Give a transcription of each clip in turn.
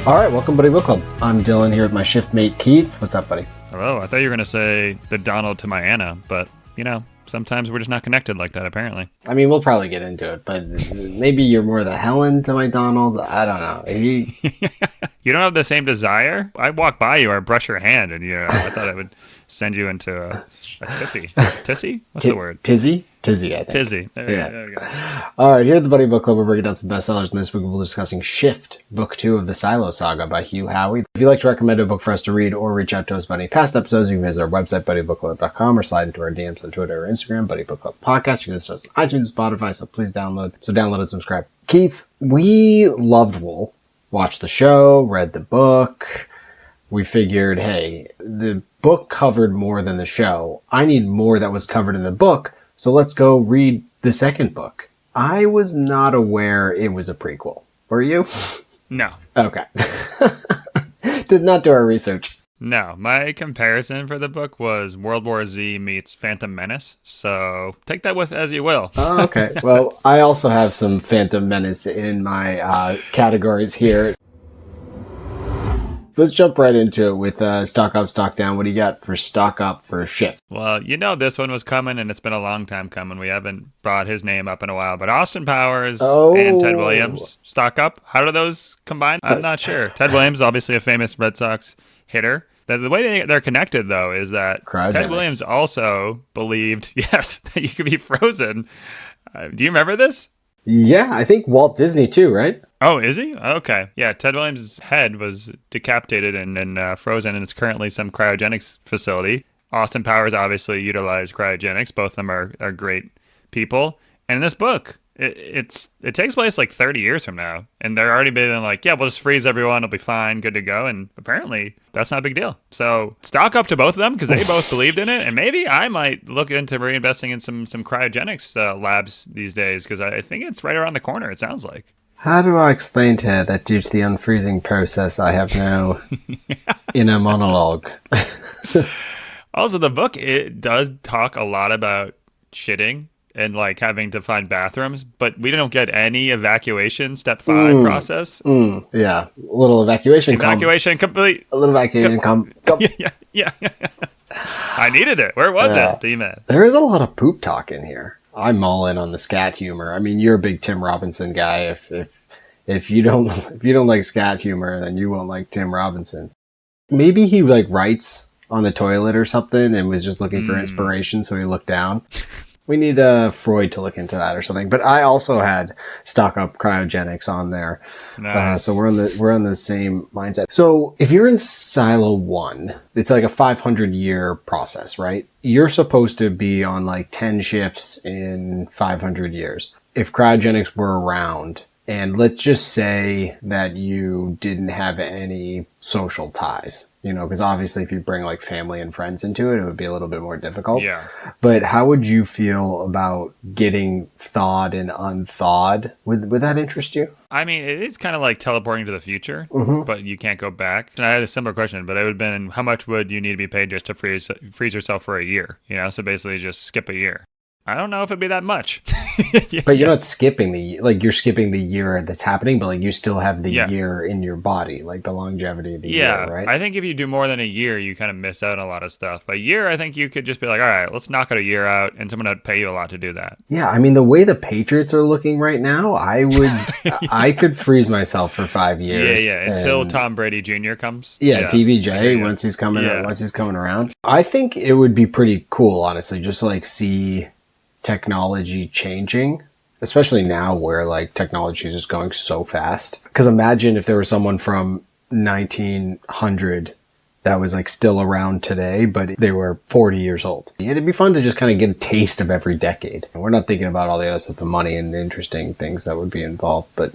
All right, welcome, Buddy Book Club. I'm Dylan here with my shift mate, Keith. What's up, buddy? Hello. I thought you were going to say the Donald to my Anna, but, sometimes we're just not connected like that, apparently. I mean, we'll probably get into it, but maybe you're more the Helen to my Donald. I don't know. You don't have the same desire? I walk by you or brush your hand, and I thought I would send you into a tippy. Tissy? What's the word? Tizzy? Tizzy, I think. Tizzy. There we go. All right, here at the Buddy Book Club, we're breaking down some bestsellers, and this week we'll be discussing Shift, Book 2 of the Silo Saga by Hugh, Howey. If you'd like to recommend a book for us to read or reach out to us about any past episodes, you can visit our website, buddybookclub.com, or slide into our DMs on Twitter or Instagram, Buddy Book Club Podcast. You can visit us on iTunes, Spotify, so please download. So download and subscribe. Keith, we loved Wool, watched the show, read the book. We figured, hey, the book covered more than the show. I need more that was covered in the book, so let's go read the second book. I was not aware it was a prequel. Were you? No. Okay. Did not do our research. No. My comparison for the book was World War Z meets Phantom Menace, so take that with as you will. Oh, okay. Well, I also have some Phantom Menace in my categories here. Let's jump right into it with Stock Up, Stock Down. What do you got for Stock Up for Shift? Well, this one was coming, and it's been a long time coming. We haven't brought his name up in a while. But Austin Powers and Ted Williams, Stock Up. How do those combine? I'm not sure. Ted Williams, obviously a famous Red Sox hitter. The way they're connected, though, is that Ted Williams also believed, yes, that you could be frozen. Do you remember this? Yeah, I think Walt Disney too, right? Oh, is he? Okay. Yeah, Ted Williams' head was decapitated and frozen, and it's currently some cryogenics facility. Austin Powers obviously utilized cryogenics. Both of them are great people. And in this book, it takes place like 30 years from now, and they're already been like, yeah, we'll just freeze everyone, it'll be fine, good to go. And apparently that's not a big deal. So stock up to both of them because they both believed in it, and maybe I might look into reinvesting in some cryogenics labs these days because I think it's right around the corner, it sounds like. How do I explain to her that due to the unfreezing process, I have no inner monologue? Also, the book, it does talk a lot about shitting and like having to find bathrooms, but we don't get any evacuation step 5 process. Yeah, a little evacuation. Complete. A little evacuation. Yeah. I needed it. Where was it? D-Man. There is a lot of poop talk in here. I'm all in on the scat humor. I mean, you're a big Tim Robinson guy. If you don't like scat humor, then you won't like Tim Robinson. Maybe he like writes on the toilet or something and was just looking for inspiration, so he looked down. We need Freud to look into that or something. But I also had Stock Up Cryogenics on there. Nice. So we're on the same mindset. So if you're in Silo 1, it's like a 500-year process, right? You're supposed to be on like 10 shifts in 500 years. If cryogenics were around, and let's just say that you didn't have any social ties, because obviously if you bring like family and friends into it, it would be a little bit more difficult. Yeah. But how would you feel about getting thawed and unthawed? Would that interest you? I mean, it's kind of like teleporting to the future, but you can't go back. And I had a similar question, but it would have been, how much would you need to be paid just to freeze yourself for a year? So basically just skip a year. I don't know if it'd be that much. But you're not skipping you're skipping the year that's happening, but like you still have the year in your body, like the longevity of the year, right? I think if you do more than a year, you kind of miss out on a lot of stuff. By year, I think you could just be like, all right, let's knock out a year out, and someone would pay you a lot to do that. Yeah, I mean, the way the Patriots are looking right now, I could freeze myself for 5 years. Yeah, until Tom Brady Jr. comes. Yeah, TBJ, once he's coming around. I think it would be pretty cool, honestly, just to like see technology changing, especially now where like technology is just going so fast. Because imagine if there was someone from 1900 that was like still around today, but they were 40 years old. It'd be fun to just kind of get a taste of every decade. And we're not thinking about all the other stuff, the money and the interesting things that would be involved, but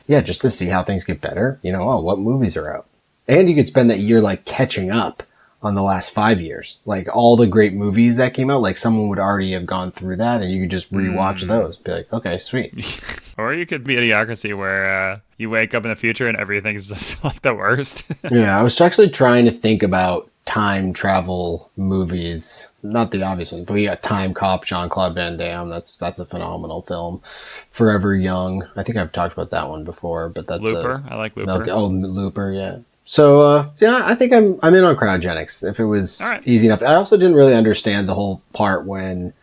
yeah, just to see how things get better. What movies are out, and you could spend that year like catching up on the last 5 years, like all the great movies that came out, like someone would already have gone through that and you could just rewatch those. Be like, okay, sweet. Or you could be Idiocracy where you wake up in the future and everything's just like the worst. Yeah, I was actually trying to think about time travel movies. Not the obvious ones, but we got Time Cop, Jean-Claude Van Damme. That's a phenomenal film. Forever Young. I think I've talked about that one before, but that's Looper. I like Looper. Looper, yeah. So, yeah, I think I'm in on cryogenics if it was easy enough. I also didn't really understand the whole part when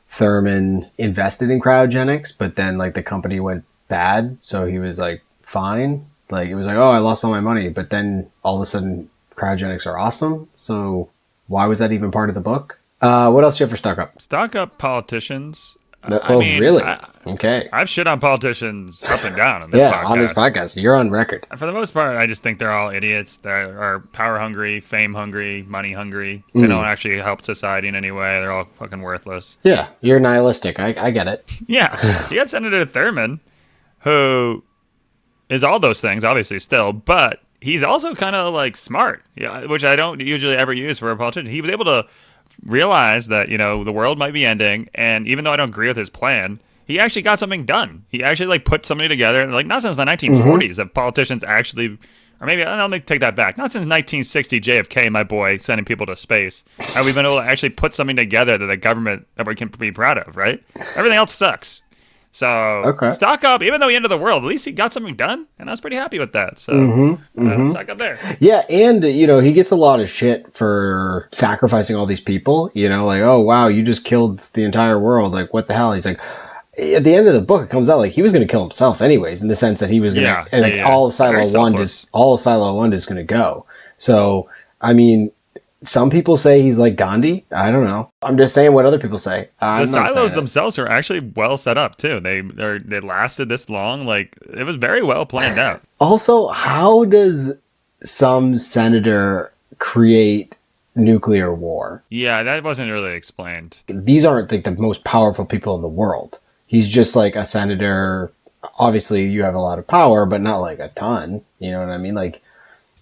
Thurman invested in cryogenics, but then like the company went bad. So he was like, fine. Like it was like, oh, I lost all my money. But then all of a sudden cryogenics are awesome. So why was that even part of the book? What else do you have for stock up? Stock up politicians. Really? Okay. I've shit on politicians up and down on this podcast. On this podcast. You're on record. For the most part, I just think they're all idiots that are power hungry, fame hungry, money hungry. They don't actually help society in any way. They're all fucking worthless. Yeah, you're nihilistic. I get it. Yeah. You got Senator Thurman, who is all those things, obviously, still, but he's also kind of like smart, which I don't usually ever use for a politician. He was able to realize that, the world might be ending, and even though I don't agree with his plan, he actually got something done. He actually like put something together, and like not since the 1940s have politicians actually, or maybe let me take that back. Not since 1960, JFK, my boy, sending people to space, have we been able to actually put something together that the government that we can be proud of, right? Everything else sucks. So stock up, even though he ended the world, at least he got something done, and I was pretty happy with that. So stock up there. Yeah, and he gets a lot of shit for sacrificing all these people. Like, oh wow, you just killed the entire world. Like, what the hell? He's like, at the end of the book, it comes out like he was going to kill himself anyways, in the sense that he was going to, all of Silo One is going to go. So, I mean, some people say he's like Gandhi. I don't know. I'm just saying what other people say. The silos themselves are actually well set up too. They lasted this long. Like it was very well planned out. Also, how does some senator create nuclear war? Yeah, that wasn't really explained. These aren't like the most powerful people in the world. He's just like a senator. Obviously, you have a lot of power, but not like a ton. You know what I mean? Like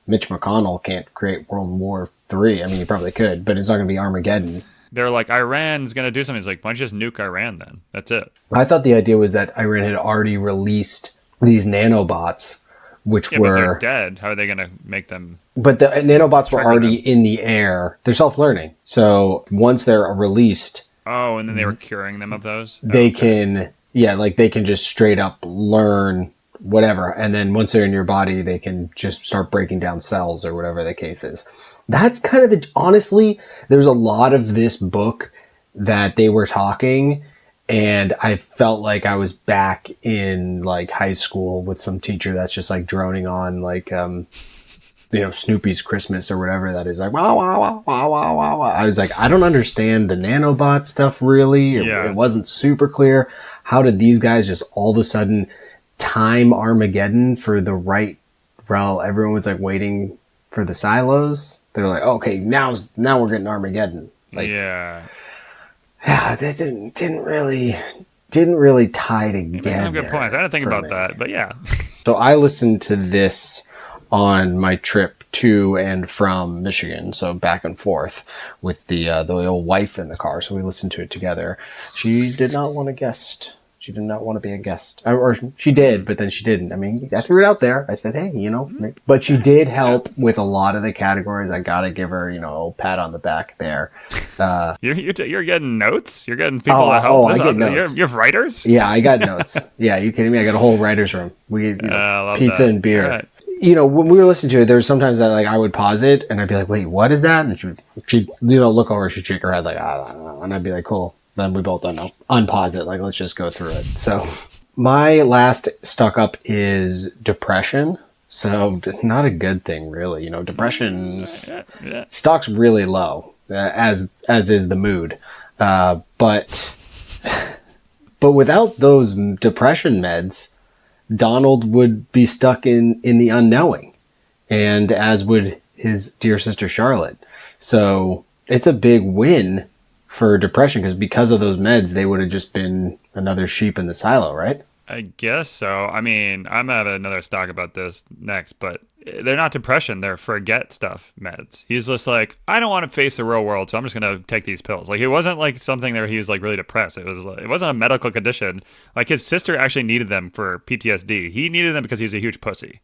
Mitch McConnell can't create World War III. I mean, he probably could, but it's not going to be Armageddon. They're like, Iran's going to do something. It's like, why don't you just nuke Iran then? That's it. I thought the idea was that Iran had already released these nanobots, which were... but they're dead. How are they going to make them... But the nanobots were already in the air. They're self-learning. So once they're released... Oh, and then they were curing them of those? They can just straight up learn whatever, and then once they're in your body, they can just start breaking down cells or whatever the case is. That's kind of honestly, there's a lot of this book that they were talking, and I felt like I was back in like high school with some teacher that's just like droning on like, Snoopy's Christmas or whatever that is, like, wow, wow, wow, wow, wow, wow, wow. I was like, I don't understand the nanobot stuff really. It wasn't super clear. How did these guys just all of a sudden time Armageddon for the right while everyone was like waiting for the silos? They're like, okay, now we're getting Armageddon. Like, that didn't really tie together. Some good points. I didn't think about that, but yeah. So I listened to this on my trip to and from Michigan, so back and forth with the old wife in the car. So we listened to it together. She did not want a guest. She did not want to be a guest. Or she did, but then she didn't. I mean, I threw it out there. I said, hey, but she did help with a lot of the categories. I got to give her, a little pat on the back there. You're getting notes? You're getting people that help? I get notes. You have writers? Yeah, I got notes. Yeah, you kidding me? I got a whole writer's room. We pizza and beer. Right. When we were listening to it, there was sometimes that like I would pause it and I'd be like, wait, what is that? And she'd look over, she'd shake her head like, I don't know. And I'd be like, cool. Then we both don't know. Unpause it. Like, let's just go through it. So my last stock up is depression. So not a good thing, really. Depression stock's really low, as is the mood. But without those depression meds, Donald would be stuck in the unknowing, and as would his dear sister Charlotte. So it's a big win for depression, because of those meds, they would have just been another sheep in the silo, right? I guess so. I mean, I'm gonna have another stock about this next, but they're not depression, they're forget stuff meds. He's just like, I don't want to face the real world, so I'm just gonna take these pills. Like, it wasn't like something that he was like really depressed. It wasn't a medical condition. Like, his sister actually needed them for PTSD. He needed them because he was a huge pussy.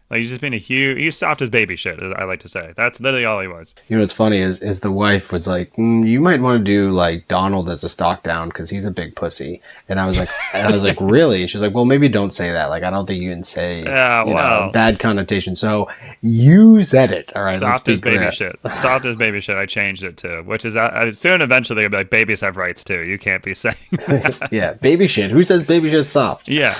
Like, he's just being he's soft as baby shit, I like to say. That's literally all he was. You know what's funny is the wife was like, you might want to do like Donald as a stock down because he's a big pussy. And I was like, really? And she's like, well, maybe don't say that. Like, I don't think you can say bad connotation. So you said it. All right. Soft as baby shit. Soft as baby shit. I changed it to, which is soon eventually they'll be like, babies have rights too. You can't be saying that. Yeah, baby shit. Who says baby shit's soft? Yeah.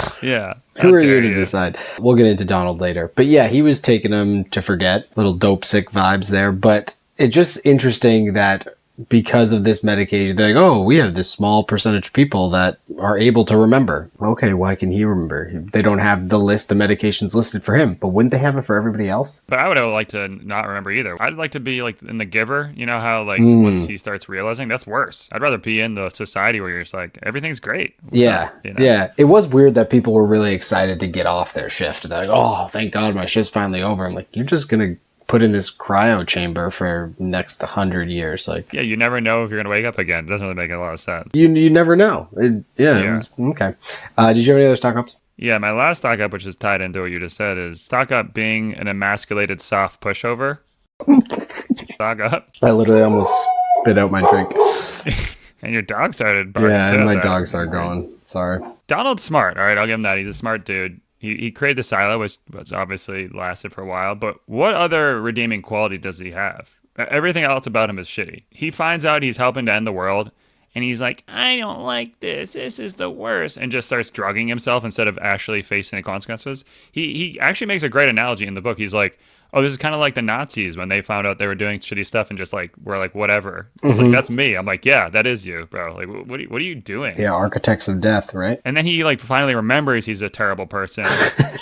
Who are you to decide? We'll get into Donald later. But yeah, he was taking him to forget. Little dope sick vibes there. But it's just interesting that because of this medication, they're like, oh, we have this small percentage of people that are able to remember. Okay, why can he remember? They don't have the medications listed for him. But wouldn't they have it for everybody else? But I would have liked to not remember either. I'd like to be like in The Giver. You know how like once he starts realizing, that's worse. I'd rather be in the society where you're just like, everything's great. What's up? You know? Yeah. It was weird that people were really excited to get off their shift. They're like, oh, thank God my shift's finally over. I'm like, you're just going to put in this cryo chamber for next 100 years. Like, yeah, you never know if you're gonna wake up again. It doesn't really make a lot of sense. You never know. Okay. Did you have any other stock ups? Yeah, my last stock up, which is tied into what you just said, is stock up being an emasculated soft pushover. Stock up. I literally almost spit out my drink. And your dog started barking. Yeah, and my dog started going. Sorry. Donald's smart. All right, I'll give him that. He's a smart dude. He created the silo, which was obviously lasted for a while. But what other redeeming quality does he have? Everything else about him is shitty. He finds out he's helping to end the world, and he's like, I don't like this. This is the worst. And just starts drugging himself instead of actually facing the consequences. He actually makes a great analogy in the book. He's like, oh, this is kind of like the Nazis when they found out they were doing shitty stuff and just like were like, whatever. He's like, that's me. I'm like, yeah, that is you, bro. Like, what are you doing? Yeah, architects of death, right? And then he like finally remembers he's a terrible person,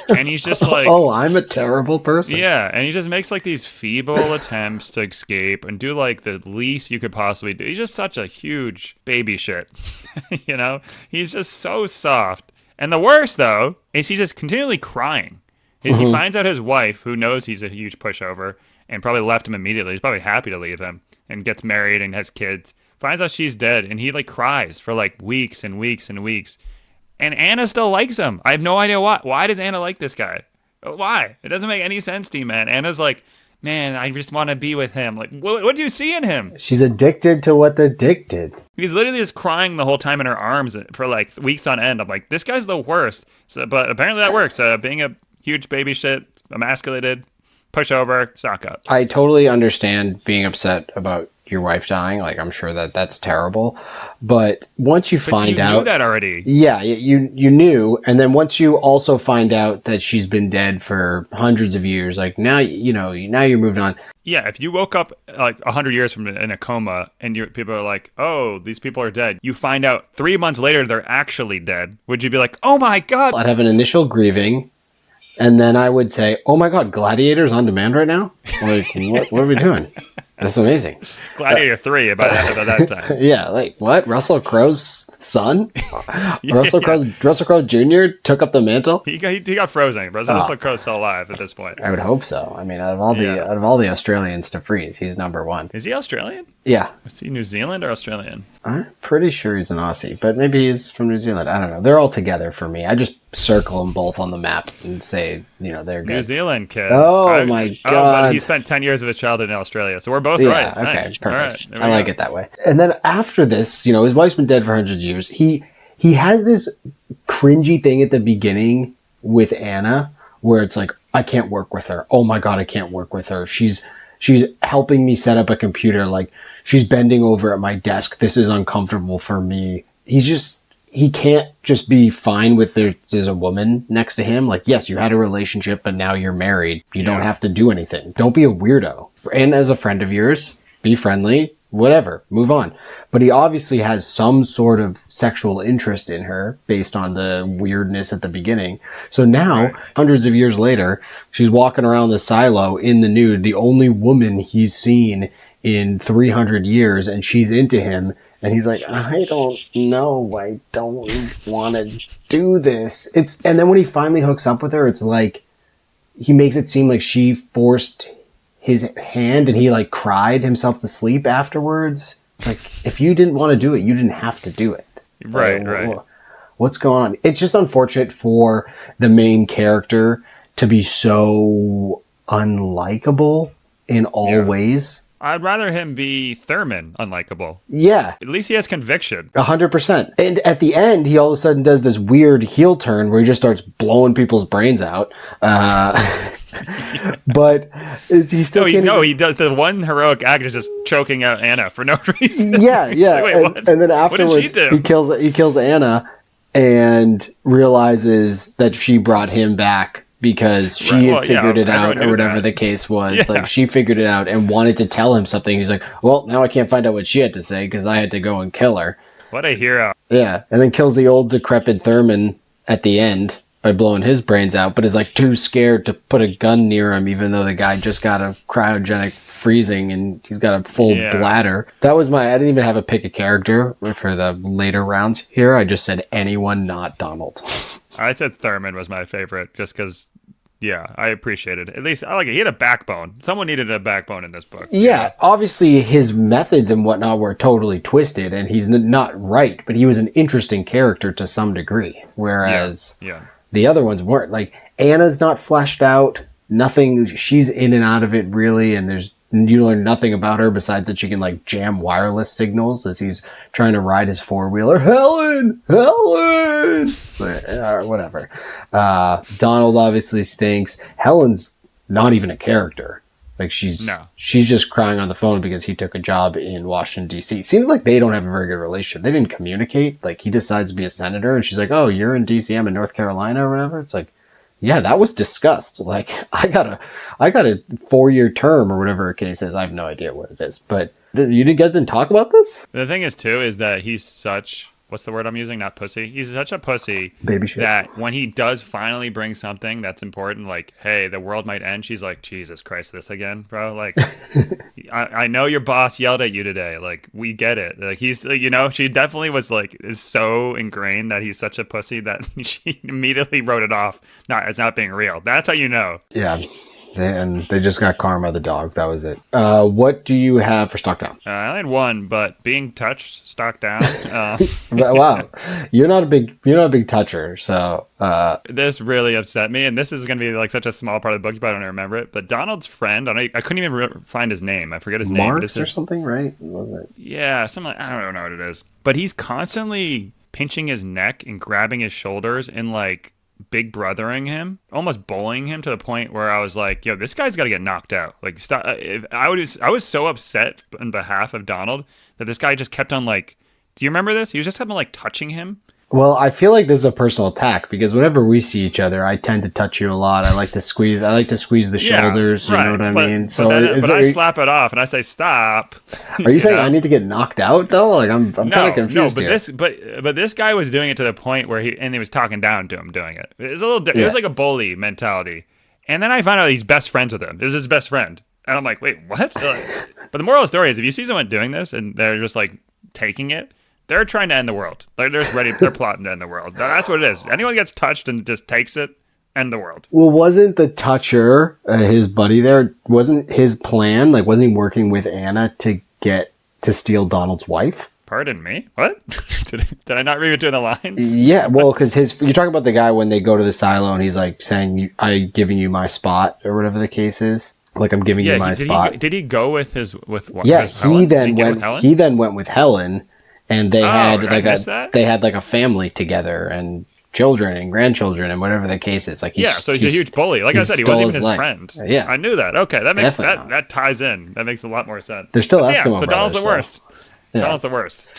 and he's just like, oh, I'm a terrible person. Yeah, and he just makes like these feeble attempts to escape and do like the least you could possibly do. He's just such a huge baby shit, you know. He's just so soft. And the worst though is he's just continually crying. He finds out his wife, who knows he's a huge pushover and probably left him immediately. He's probably happy to leave him and gets married and has kids. Finds out she's dead, and he like cries for like weeks and weeks and weeks. And Anna still likes him. I have no idea why. Why does Anna like this guy? Why? It doesn't make any sense to me, man. Anna's like, man, I just want to be with him. Like, what do you see in him? She's addicted to what the dick did. He's literally just crying the whole time in her arms for like weeks on end. I'm like, this guy's the worst. So, but apparently that works. Being a huge baby shit, emasculated, pushover, stock up. I totally understand being upset about your wife dying. Like, I'm sure that's terrible. But once you find out... You knew that already. Yeah, you knew. And then once you also find out that she's been dead for hundreds of years, like now, now you're moved on. Yeah, if you woke up like 100 years from in a coma and people are like, oh, these people are dead. You find out 3 months later they're actually dead. Would you be like, oh my God? I'd have an initial grieving. And then I would say, oh my God, Gladiator's on demand right now? Like, what are we doing? That's amazing. Gladiator 3 about that time. Yeah, like what? Russell Crowe's son? Russell Crowe Jr. took up the mantle? He got frozen. Russell Crowe's still alive at this point. I would hope so. I mean, out of all the Australians to freeze, he's number one. Is he Australian? Yeah. Is he New Zealand or Australian? I'm pretty sure he's an Aussie, but maybe he's from New Zealand. I don't know. They're all together for me. I just circle them both on the map and say, they're good. New Zealand kid. Oh my God. But he spent 10 years of his childhood in Australia, so we're both right. Okay, nice. perfect. Right, I like it that way. And then after this, his wife's been dead for 100 years. He has this cringy thing at the beginning with Anna where it's like, I can't work with her. Oh my God, I can't work with her. She's helping me set up a computer. Like, she's bending over at my desk. This is uncomfortable for me. He can't just be fine with there's a woman next to him. Like, yes, you had a relationship, but now you're married. You don't have to do anything. Don't be a weirdo. And as a friend of yours, be friendly, whatever, move on. But he obviously has some sort of sexual interest in her based on the weirdness at the beginning. So now, hundreds of years later, she's walking around the silo in the nude, the only woman he's seen in 300 years, and she's into him. And he's like, I don't know. I don't want to do this. And then when he finally hooks up with her, it's like, he makes it seem like she forced his hand and he like cried himself to sleep afterwards. It's like, if you didn't want to do it, you didn't have to do it. Right. What's going on? It's just unfortunate for the main character to be so unlikable in all ways. I'd rather him be Thurman unlikable. Yeah. At least he has conviction. 100%. And at the end, he all of a sudden does this weird heel turn where he just starts blowing people's brains out. But he still he does. The one heroic act is just choking out Anna for no reason. Yeah, yeah. Like, wait, and then afterwards, what did she do? he kills Anna and realizes that she brought him back because she had figured it out, or whatever the case was. Yeah. Like, she figured it out and wanted to tell him something. He's like, well, now I can't find out what she had to say because I had to go and kill her. What a hero. Yeah. And then kills the old decrepit Thurman at the end by blowing his brains out, but is like too scared to put a gun near him, even though the guy just got a cryogenic freezing and he's got a full bladder. That was I didn't even have a pick a character for the later rounds here. I just said anyone not Donald. I said Thurman was my favorite just because, I appreciate it. At least I like it. He had a backbone. Someone needed a backbone in this book. Yeah, obviously his methods and whatnot were totally twisted and he's not right, but he was an interesting character to some degree. Whereas the other ones weren't. Like, Anna's not fleshed out. Nothing. She's in and out of it, really, and you learn nothing about her besides that she can, like, jam wireless signals as he's trying to ride his four-wheeler. Helen! But, whatever. Donald obviously stinks. Helen's not even a character. Like, she's just crying on the phone because he took a job in Washington, D.C. Seems like they don't have a very good relationship. They didn't communicate. Like, he decides to be a senator, and she's like, oh, you're in D.C., I'm in North Carolina or whatever. It's like, yeah, that was discussed. Like, I got a 4-year term or whatever the case is. I have no idea what it is. But you guys didn't talk about this? The thing is, too, is that he's such... What's the word I'm using? Not pussy. He's such a pussy baby shit. That when he does finally bring something that's important, like, hey, the world might end, she's like, Jesus Christ, this again, bro? Like, I know your boss yelled at you today. Like, we get it. Like, he's, she definitely was like, is so ingrained that he's such a pussy that she immediately wrote it off as not being real. That's how you know. Yeah. And they just got Karma the dog. That was it. What do you have for stock down? I only had one, but being touched, stock down. Wow, you're not a big toucher. So this really upset me, and this is going to be like such a small part of the book. You probably don't remember it, but Donald's friend. I couldn't even find his name. I forget his name. Marks or something, right? Wasn't it? Yeah, something. I don't know what it is. But he's constantly pinching his neck and grabbing his shoulders and like big brothering him, almost bullying him to the point where I was like, yo, this guy's got to get knocked out. Like, stop. I was so upset on behalf of Donald that this guy just kept on like, do you remember this? He was just kept on like touching him. Well, I feel like this is a personal attack because whenever we see each other, I tend to touch you a lot. I like to squeeze the shoulders. You know what I mean? So, but I slap it off and I say stop. Are you saying I need to get knocked out though? Like I'm kind of confused. No, but here. but this guy was doing it to the point where he was talking down to him doing it. It was a little. It was like a bully mentality. And then I found out he's best friends with him. This is his best friend, and I'm like, wait, what? But the moral of the story is, if you see someone doing this and they're just like taking it. They're trying to end the world. Like they're plotting to end the world. That's what it is. Anyone gets touched and just takes it, end the world. Well, wasn't the toucher, his buddy there, wasn't his plan, like wasn't he working with Anna to steal Donald's wife? Pardon me? What? Did I not read between the lines? Yeah, well, because you're talking about the guy when they go to the silo and he's like saying, I'm giving you my spot or whatever the case is. Like, I'm giving you my spot. Did he go with what? Yeah, he then went with Helen. And they had like a family together and children and grandchildren and whatever the case is. Like so he's a huge bully. Like I said, he wasn't even his friend. Yeah, I knew that. Okay, that makes that ties in. That makes a lot more sense. They're still Eskimo so Donald's the worst. Yeah. Donald's the worst.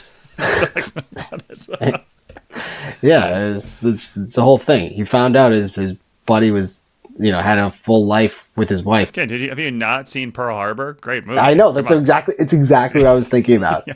Yeah, it's the whole thing. He found out his buddy was. Had a full life with his wife. Okay, have you not seen Pearl Harbor? Great movie. I know, it's exactly what I was thinking about.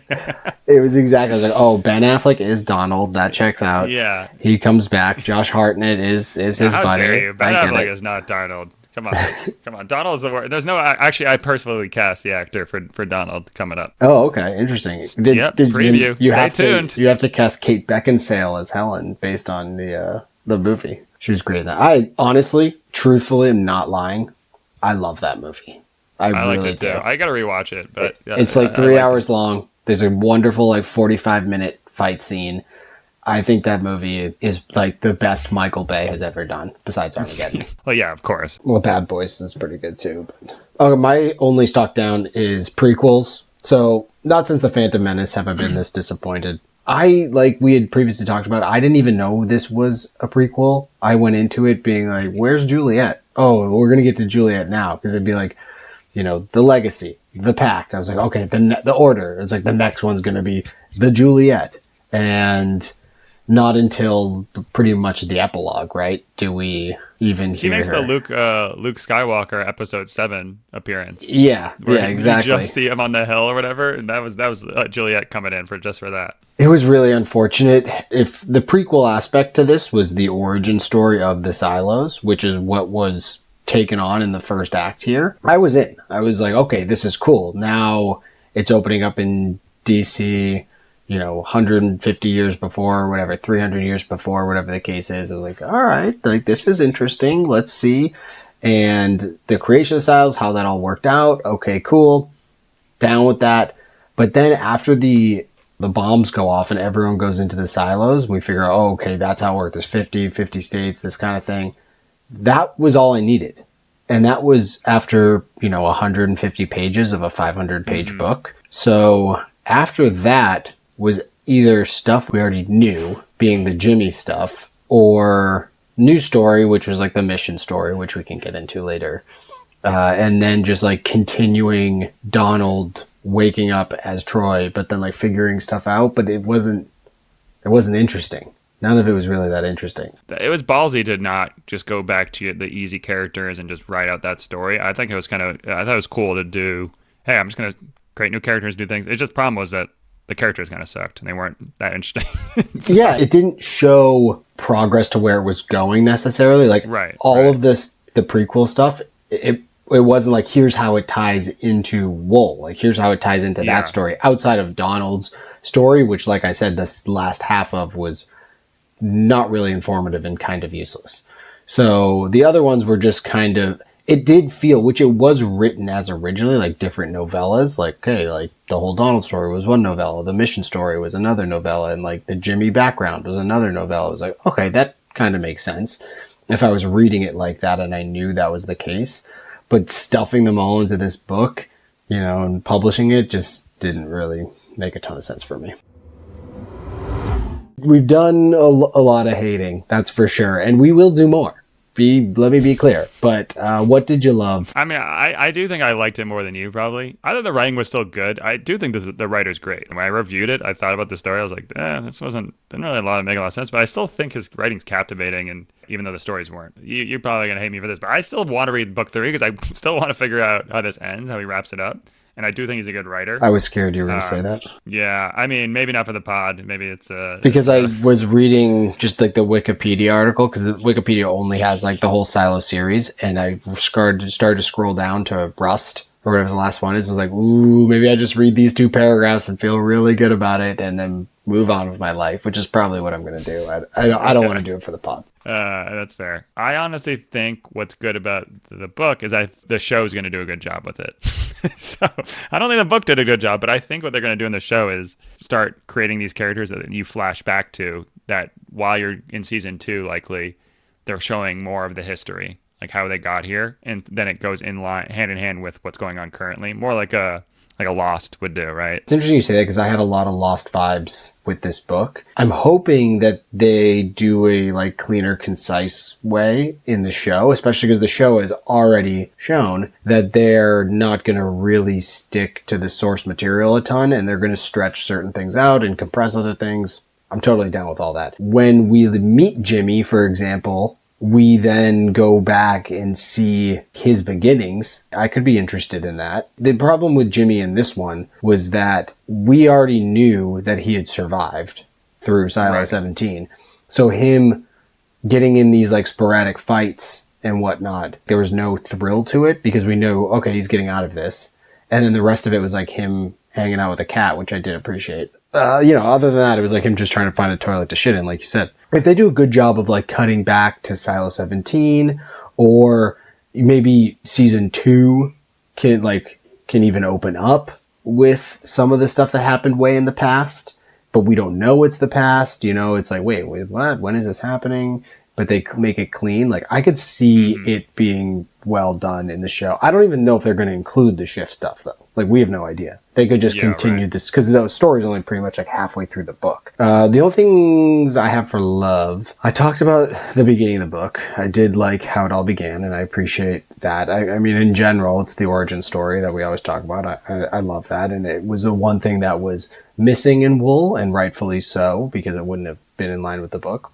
It was exactly like, oh, Ben Affleck is Donald. That checks out. Yeah. He comes back. Josh Hartnett is his buddy. How dare you? Ben Affleck is not Donald. Come on. Donald's the worst. There's no, actually, I personally cast the actor for Donald coming up. Oh, okay. Interesting. Preview. Stay tuned. You have to cast Kate Beckinsale as Helen based on the movie. She was great in that. I honestly, truthfully, am not lying. I love that movie. I really liked it too. I got to rewatch it, but it's like 3 hours long. There's a wonderful 45-minute fight scene, I think that movie is like the best Michael Bay has ever done, besides Armageddon. Well, yeah, of course. Well, Bad Boys is pretty good too. But... my only stock down is prequels. So, not since The Phantom Menace have I been this disappointed. Like we had previously talked about, I didn't even know this was a prequel. I went into it being like, where's Juliet? Oh, we're going to get to Juliet now. Because it'd be like, the Legacy, the Pact. I was like, okay, the Order. It's like the next one's going to be the Juliet. And not until pretty much the epilogue, right? Do we even She hear makes her. the Luke Skywalker episode 7 appearance. Yeah, exactly. You just see him on the hill or whatever, and that was Juliet coming in for that. It was really unfortunate. If the prequel aspect to this was the origin story of the Silos, which is what was taken on in the first act here, I was in. I was like, okay, this is cool. Now it's opening up in DC, 150 years before, or whatever, 300 years before, whatever the case is. I was like, all right, like this is interesting. Let's see. And the creation of Silos, how that all worked out. Okay, cool. Down with that. But then after the bombs go off and everyone goes into the silos, we figure out, oh, okay, that's how it worked. There's 50 states, this kind of thing. That was all I needed. And that was after, 150 pages of a 500-page book. So after that was either stuff we already knew, being the Jimmy stuff, or new story, which was like the mission story, which we can get into later. And then just like continuing Donald waking up as Troy, but then like figuring stuff out, but it wasn't interesting. None of it was really that interesting. It was ballsy to not just go back to the easy characters and just write out that story. I thought it was cool to do, hey, I'm just going to create new characters, do things. It's just the problem was that the characters kind of sucked and they weren't that interesting. So, yeah, it didn't show progress to where it was going necessarily. Like all of this, the prequel stuff, it wasn't like, here's how it ties into Wool. Like, here's how it ties into that story outside of Donald's story, which, like I said, this last half of was not really informative and kind of useless. So the other ones were just kind of, it did feel, which it was written as originally, like different novellas. Like, okay, like the whole Donald story was one novella. The mission story was another novella. And like the Jimmy background was another novella. It was like, okay, that kind of makes sense if I was reading it like that and I knew that was the case. But stuffing them all into this book, and publishing it just didn't really make a ton of sense for me. We've done a lot of hating, that's for sure. And we will do more. Let me be clear. But what did you love? I mean, I do think I liked it more than you, probably. I thought the writing was still good. I do think the writer's great. When I reviewed it, I thought about the story. I was like, this didn't really make a lot of sense. But I still think his writing's captivating. And even though the stories weren't, you're probably going to hate me for this. But I still want to read book 3 because I still want to figure out how this ends, how he wraps it up. And I do think he's a good writer. I was scared you were going to say that. Yeah. I mean, maybe not for the pod. Maybe it's... because I was reading just like the Wikipedia article, because the Wikipedia only has like the whole Silo series. And I started to scroll down to Rust, or whatever the last one is. I was like, ooh, maybe I just read these 2 paragraphs and feel really good about it and then move on with my life, which is probably what I'm going to do. I don't want to do it for the pod. That's fair. I honestly think what's good about the book is the show's going to do a good job with it. So I don't think the book did a good job, but I think what they're going to do in the show is start creating these characters that you flash back to, that while you're in season 2, likely they're showing more of the history, like how they got here. And then it goes hand in hand with what's going on currently, more like a Lost would do, right? It's interesting you say that, because I had a lot of Lost vibes with this book. I'm hoping that they do a like cleaner, concise way in the show, especially because the show has already shown that they're not going to really stick to the source material a ton, and they're going to stretch certain things out and compress other things. I'm totally down with all that. When we meet Jimmy, for example, we then go back and see his beginnings. I could be interested in that. The problem with Jimmy in this one was that we already knew that he had survived through Silo 17. So him getting in these like sporadic fights and whatnot, there was no thrill to it, because we know, okay, he's getting out of this. And then the rest of it was like him hanging out with a cat, which I did appreciate. Other than that, it was like him just trying to find a toilet to shit in, like you said. If they do a good job of like cutting back to Silo 17, or maybe season 2 can even open up with some of the stuff that happened way in the past, but we don't know it's the past. It's like, wait, what? When is this happening? But they make it clean. Like, I could see it being well done in the show. I don't even know if they're going to include the shift stuff, though. Like, we have no idea. They could just continue this, because the story's only pretty much like halfway through the book. The only things I have for love, I talked about the beginning of the book. I did like how it all began, and I appreciate that. I mean, in general, it's the origin story that we always talk about. I love that, and it was the one thing that was missing in Wool, and rightfully so, because it wouldn't have been in line with the book.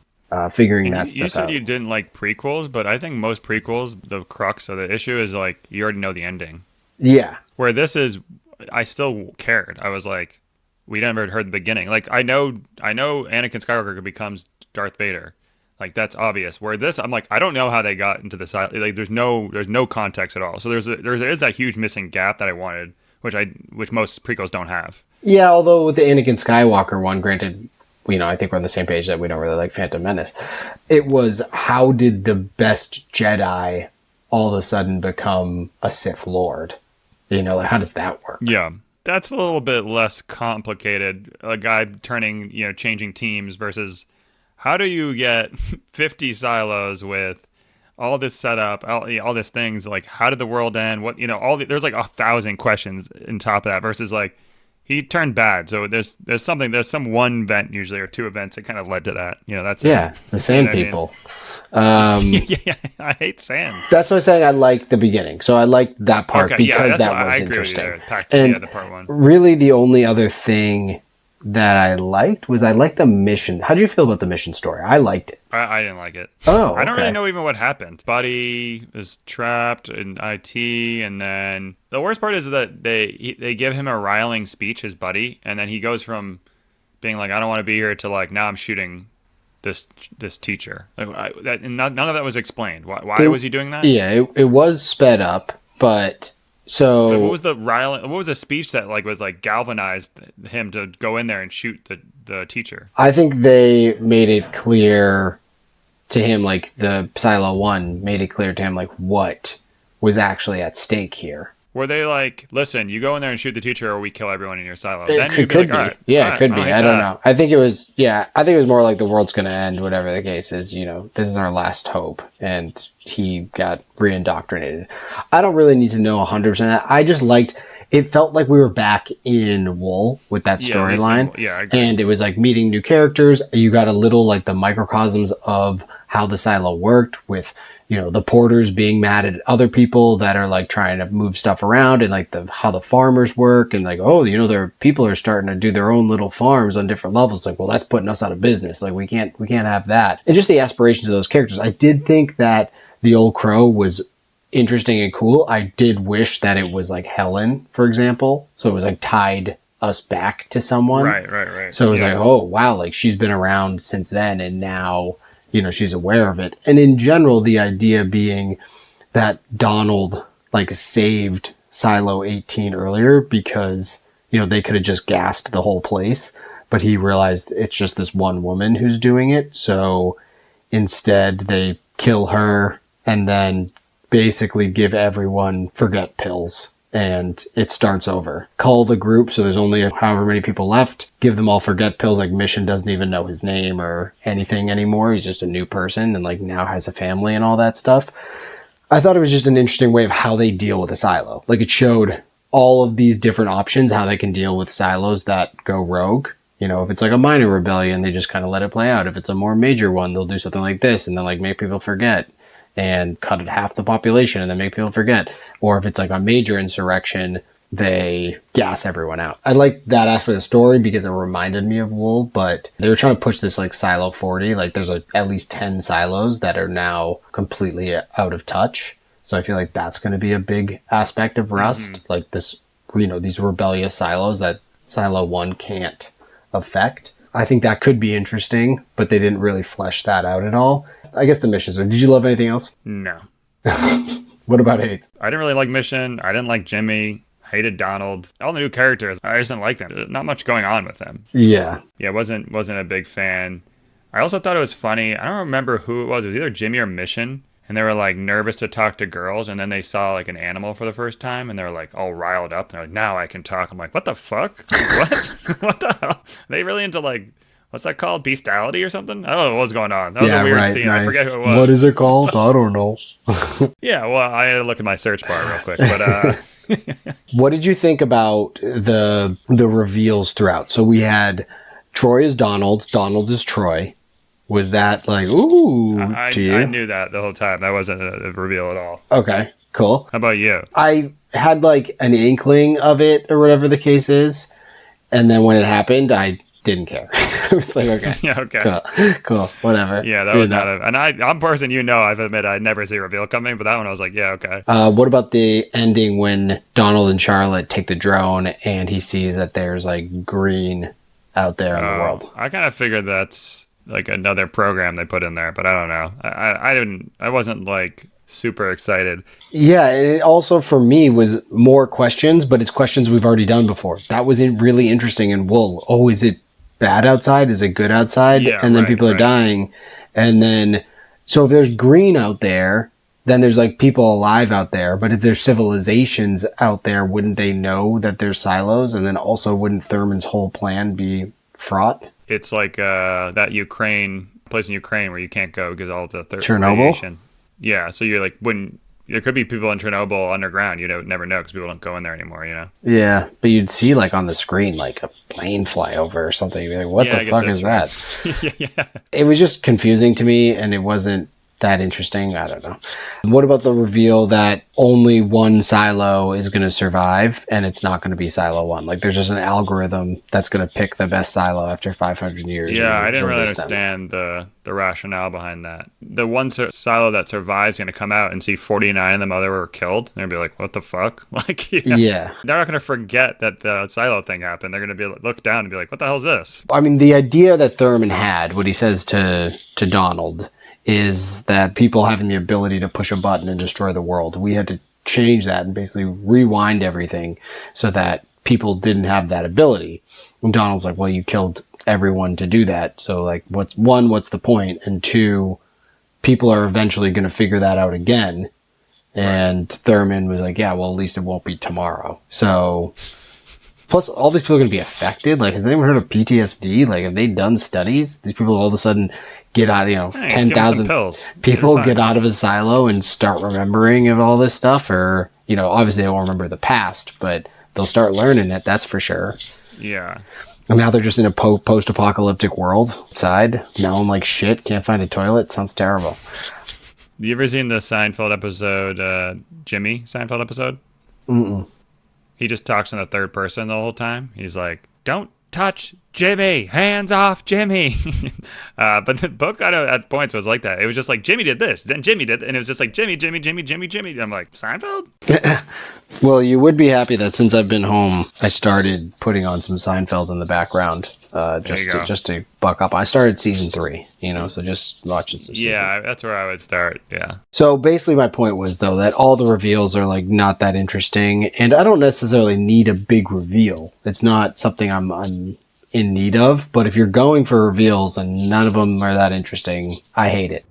Figuring that stuff out. You said you didn't like prequels, but I think most prequels, the crux of the issue is like, you already know the ending. Yeah. Where this is, I still cared. I was like, we never heard the beginning. Like, I know Anakin Skywalker becomes Darth Vader. Like, that's obvious. Where this, I'm like, I don't know how they got into the side. Like, there's no context at all. So there is that huge missing gap that I wanted, which most prequels don't have. Yeah, although with the Anakin Skywalker one, granted, I think we're on the same page that we don't really like Phantom Menace. It was, how did the best Jedi all of a sudden become a Sith Lord? Like, how does that work? Yeah, that's a little bit less complicated. A guy changing teams versus how do you get 50 silos with all this setup, all these things? Like, how did the world end? What, there's like 1,000 questions on top of that versus like, he turned bad, so there's some one event usually or two events that kind of led to that. That's the sand people. Yeah, I hate sand. That's what I'm saying. I like the beginning, so I like that part because that was I interesting. Agree with you there. The part one. Really, the only other thing that I liked was the mission. How do you feel about the mission story? I liked it. I didn't like it. Oh, I don't really know even what happened. Buddy is trapped in IT, and then the worst part is that they give him a riling speech, his buddy, and then he goes from being like, I don't want to be here, to like, now I'm shooting this teacher. Like, none of that was explained. Why was he doing that? Yeah, it was sped up, but. So what was the speech that like was like galvanized him to go in there and shoot the teacher? I think they made it clear to him, like the Silo 1 made it clear to him like what was actually at stake here. Were they like, listen, you go in there and shoot the teacher or we kill everyone in your silo? Then it could be. All right, yeah, it could be. I don't know. I think it was more like the world's going to end, whatever the case is. This is our last hope. And he got re-indoctrinated. I don't really need to know 100% that. I just liked, it felt like we were back in Wool with that storyline. Yeah, I agree. And it was like meeting new characters. You got a little like the microcosms of how the silo worked with, the porters being mad at other people that are like trying to move stuff around, and like how the farmers work, and like, their people are starting to do their own little farms on different levels. Like, well, that's putting us out of business. Like, we can't have that. And just the aspirations of those characters. I did think that the Old Crow was interesting and cool. I did wish that it was like Helen, for example. So it was like tied us back to someone. Right. So it was like, oh wow, like she's been around since then, and now she's aware of it. And in general, the idea being that Donald like saved Silo 18 earlier because, they could have just gassed the whole place, but he realized it's just this one woman who's doing it. So instead they kill her and then basically give everyone forget pills. And it starts over. Call the group, so there's only however many people left. Give them all forget pills. Like, Mission doesn't even know his name or anything anymore. He's just a new person and like now has a family and all that stuff. I thought it was just an interesting way of how they deal with a silo. Like, it showed all of these different options, how they can deal with silos that go rogue. If it's like a minor rebellion, they just kind of let it play out. If it's a more major one, they'll do something like this and then like make people forget and cut it half the population and then make people forget. Or if it's like a major insurrection, they gas everyone out. I like that aspect of the story because it reminded me of Wool, but they were trying to push this like Silo 40. Like, there's at least 10 silos that are now completely out of touch. So I feel like that's going to be a big aspect of Rust. Mm-hmm. Like this, these rebellious silos that Silo 1 can't affect. I think that could be interesting, but they didn't really flesh that out at all. I guess the missions. Did you love anything else? No. What about hates? I didn't really like Mission. I didn't like Jimmy. Hated Donald. All the new characters, I just didn't like them. Not much going on with them. Yeah. Yeah, wasn't a big fan. I also thought it was funny. I don't remember who it was. It was either Jimmy or Mission. and they were like nervous to talk to girls, and then they saw like an animal for the first time, and they were like all riled up. And they're like, now I can talk. I'm like, what the fuck? What? What the hell? Are they really into like, what's that called? Bestiality or something? I don't know what's going on. That was a weird scene. Nice. I forget who it was. What is it called? I don't know. Yeah, well, I had to look at my search bar real quick. But what did you think about the reveals throughout? So we had Troy as Donald. Donald as Troy. Was that like, ooh, to you? I knew that the whole time. That wasn't a reveal at all. Okay, cool. How about you? I had like an inkling of it or whatever the case is. And then when it happened, I didn't care. I was like, okay. Yeah, okay. Cool. Whatever. Yeah, that was not and I'm a person, I've admitted I never see a reveal coming, but that one I was like, yeah, okay. What about the ending when Donald and Charlotte take the drone and he sees that there's like green out there in the world? I kind of figured that's like another program they put in there, but I don't know. I wasn't like super excited. Yeah, and it also for me was more questions, but it's questions we've already done before. That was really interesting in Wool. Oh, is it bad outside? Is it good outside? Yeah, and then people are dying. And then, so if there's green out there, then there's like people alive out there. But if there's civilizations out there, wouldn't they know that there's silos? And then also wouldn't Thurman's whole plan be fraught? It's like that place in Ukraine where you can't go because all the Chernobyl? Radiation. Yeah, so you're like, there could be people in Chernobyl underground. You never know because people don't go in there anymore, Yeah, but you'd see like on the screen like a plane fly over or something. You'd be like, what the fuck is that? Yeah. It was just confusing to me, and it wasn't that interesting. I don't know. What about the reveal that only one silo is going to survive and it's not going to be silo 1? Like there's just an algorithm that's going to pick the best silo after 500 years. Yeah, I didn't really understand the rationale behind that. The one silo that survives is going to come out and see 49 of them other were killed. And they're going to be like, what the fuck? Like, yeah. They're not going to forget that the silo thing happened. They're going to look down and be like, what the hell is this? I mean, the idea that Thurman had, what he says to Donald, is that people having the ability to push a button and destroy the world. We had to change that and basically rewind everything so that people didn't have that ability. And Donald's like, well, you killed everyone to do that. So like, what's the point? And 2, people are eventually going to figure that out again. And Thurman was like, yeah, well, at least it won't be tomorrow. So plus all these people are going to be affected. Like, has anyone heard of PTSD? Like, have they done studies? These people all of a sudden get out, 10,000 people get out of a silo and start remembering of all this stuff, or, obviously they won't remember the past, but they'll start learning it. That's for sure. Yeah. And now they're just in a post-apocalyptic world outside. Now I'm like, shit, can't find a toilet. Sounds terrible. You ever seen the Seinfeld episode, Jimmy Seinfeld episode? Mm-mm. He just talks in the third person the whole time. He's like, don't touch Jimmy, hands off Jimmy. But the book at points was like that. It was just like, Jimmy did this, then Jimmy did, and it was just like, Jimmy. And I'm like, Seinfeld? Well, you would be happy that since I've been home, I started putting on some Seinfeld in the background, just to buck up. I started season 3, so just watching some season. Yeah, that's where I would start, yeah. So basically my point was, though, that all the reveals are, like, not that interesting, and I don't necessarily need a big reveal. It's not something I'm in need of, but if you're going for reveals and none of them are that interesting, I hate it.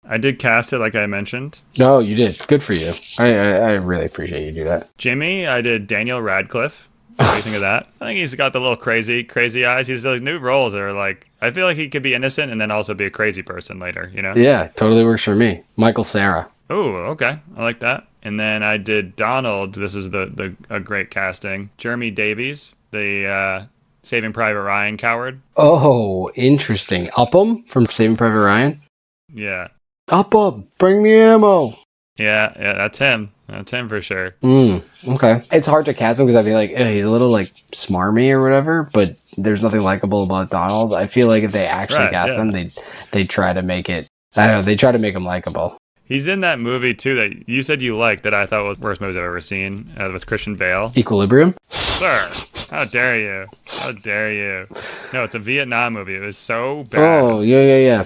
I did cast it, like I mentioned. No, you did. Good for you. I really appreciate you do that. Jimmy, I did Daniel Radcliffe. What do you think of that? I think he's got the little crazy eyes. He's like new roles that are like, I feel like he could be innocent and then also be a crazy person later, Yeah, totally works for me. Michael Cera. Oh, okay. I like that. And then I did Donald. This is a great casting. Jeremy Davies, the Saving Private Ryan coward. Oh, interesting. Upham from Saving Private Ryan? Yeah. Upham, bring the ammo. Yeah, that's him. That's him for sure. Okay. It's hard to cast him because I feel like he's a little like smarmy or whatever, but there's nothing likable about Donald. I feel like if they actually cast him, they try to make it, I don't know, they try to make him likable. He's in that movie too that you said you liked that I thought was the worst movie I've ever seen with Christian Bale. Equilibrium? Sir, how dare you? How dare you? No, it's a Vietnam movie. It was so bad. Oh, yeah.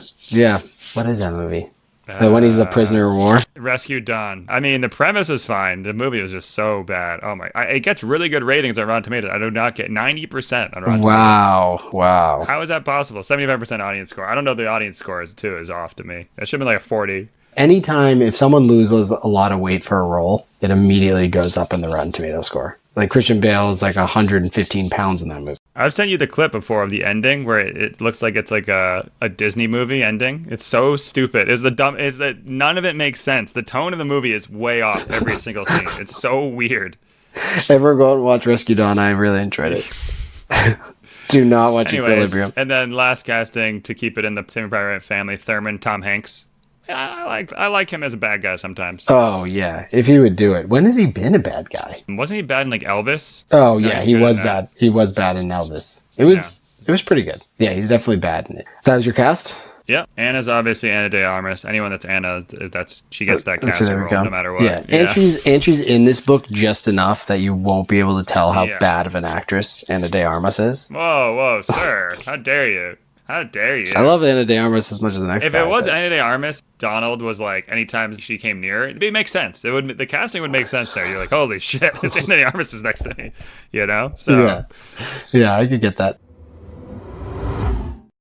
What is that movie? The one he's the prisoner of war? Rescue Dawn. I mean, the premise is fine. The movie was just so bad. Oh my! It gets really good ratings on Rotten Tomatoes. I do not get 90% on Rotten Tomatoes. Wow. How is that possible? 75% audience score. I don't know. The audience score too is off to me. It should have been like a 40. Anytime if someone loses a lot of weight for a role, it immediately goes up in the Rotten Tomato score. Like Christian Bale is like 115 pounds in that movie. I've sent you the clip before of the ending where it looks like it's like a Disney movie ending. It's so stupid. Is that none of it makes sense. The tone of the movie is way off every single scene. It's so weird. Ever go out and watch Rescue Dawn? I really enjoyed it. Do not watch Equilibrium. And then last casting to keep it in the Saving Private Ryan family, Thurman, Tom Hanks. Yeah, I like him as a bad guy sometimes. Oh yeah, if he would do it. When has he been a bad guy? Wasn't he bad in like Elvis? Oh yeah, he was bad. He was bad in Elvis. It was pretty good. Yeah, he's definitely bad in it. That was your cast? Yeah, Anna's obviously Anna de Armas. Anyone that's Anna, she gets that casting role no matter what. Yeah, and she's in this book just enough that you won't be able to tell how bad of an actress Anna de Armas is. Whoa, sir! How dare you? How dare you? I love Anna de Armas as much as the next guy. If it was Anna de Armas, Donald was like, anytime she came near, it'd make sense. The casting would make sense there. You're like, holy shit, it's Anna de Armas is next to me, you know? So yeah, I could get that.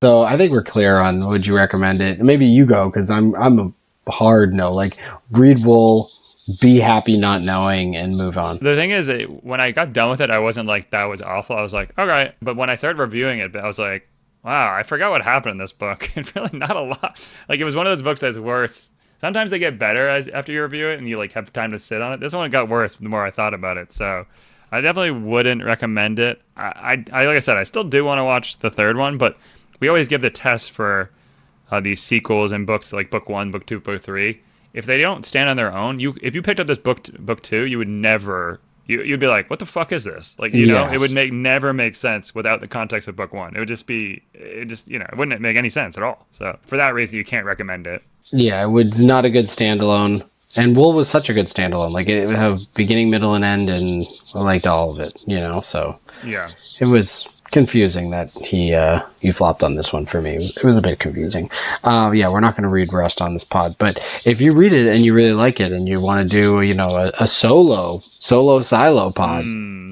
So I think we're clear on would you recommend it. Maybe you go because I'm a hard no. Like read Wool, be happy not knowing, and move on. The thing is, when I got done with it, I wasn't like that was awful. I was like, okay, but when I started reviewing it, I was like, wow, I forgot what happened in this book. And really not a lot. Like, it was one of those books that's worse. Sometimes they get better after you review it and you, like, have time to sit on it. This one got worse the more I thought about it. So I definitely wouldn't recommend it. I like I said, I still do want to watch the third one, but we always give the test for these sequels and books, like book 1, book 2, book 3. If they don't stand on their own, if you picked up this book 2, you would never... You'd be like, what the fuck is this? Like, you know, it would never make sense without the context of book 1. It would just be, it wouldn't make any sense at all. So for that reason, you can't recommend it. Yeah, it was not a good standalone. And Wool was such a good standalone. Like, it would have beginning, middle, and end, and I liked all of it, you know? So yeah, it was confusing that he flopped on this one for me. It was a bit confusing. Yeah, we're not going to read Rust on this pod, but if you read it and you really like it and you want to do, you know, a solo silo pod,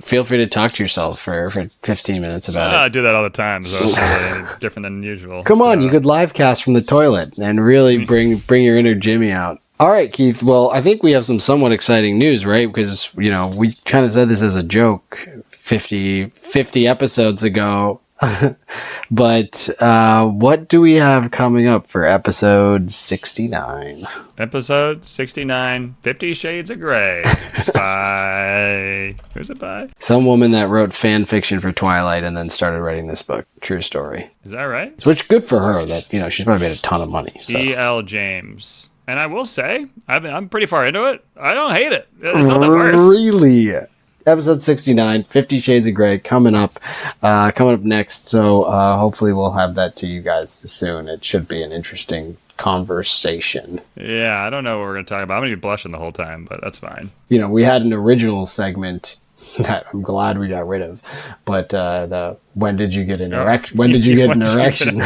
feel free to talk to yourself for 15 minutes about it. I do that all the time, so it's really different than usual. Come on, you could live cast from the toilet and really bring your inner Jimmy out. All right, Keith. Well, I think we have some somewhat exciting news, right? Because, you know, we kind of said this as a joke 50 episodes ago. But what do we have coming up for episode 69? Episode 69, 50 Shades of Grey. By... Who's it by? Some woman that wrote fan fiction for Twilight and then started writing this book. True story. Is that right? Which good for her that, you know, she's probably made a ton of money. So. E.L. James. And I will say, I'm pretty far into it. I don't hate it. It's not the worst. Really? Episode 69, 50 Shades of Grey, coming up next. So hopefully we'll have that to you guys soon. It should be an interesting conversation. Yeah, I don't know what we're going to talk about. I'm going to be blushing the whole time, but that's fine. You know, we had an original segment that I'm glad we got rid of, but the when did you get an erection? When did you get an erection?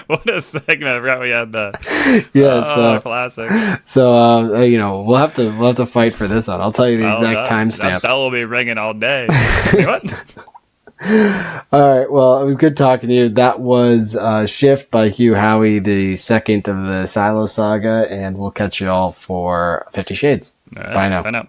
What a segment! I forgot we had that. Yeah, it's classic. So you know, we'll have to fight for this one. I'll tell you the exact timestamp. That bell will be ringing all day. What? All right. Well, it was good talking to you. That was Shift by Hugh Howey, the second of the Silo Saga, and we'll catch you all for 50 Shades. Bye now. Bye now.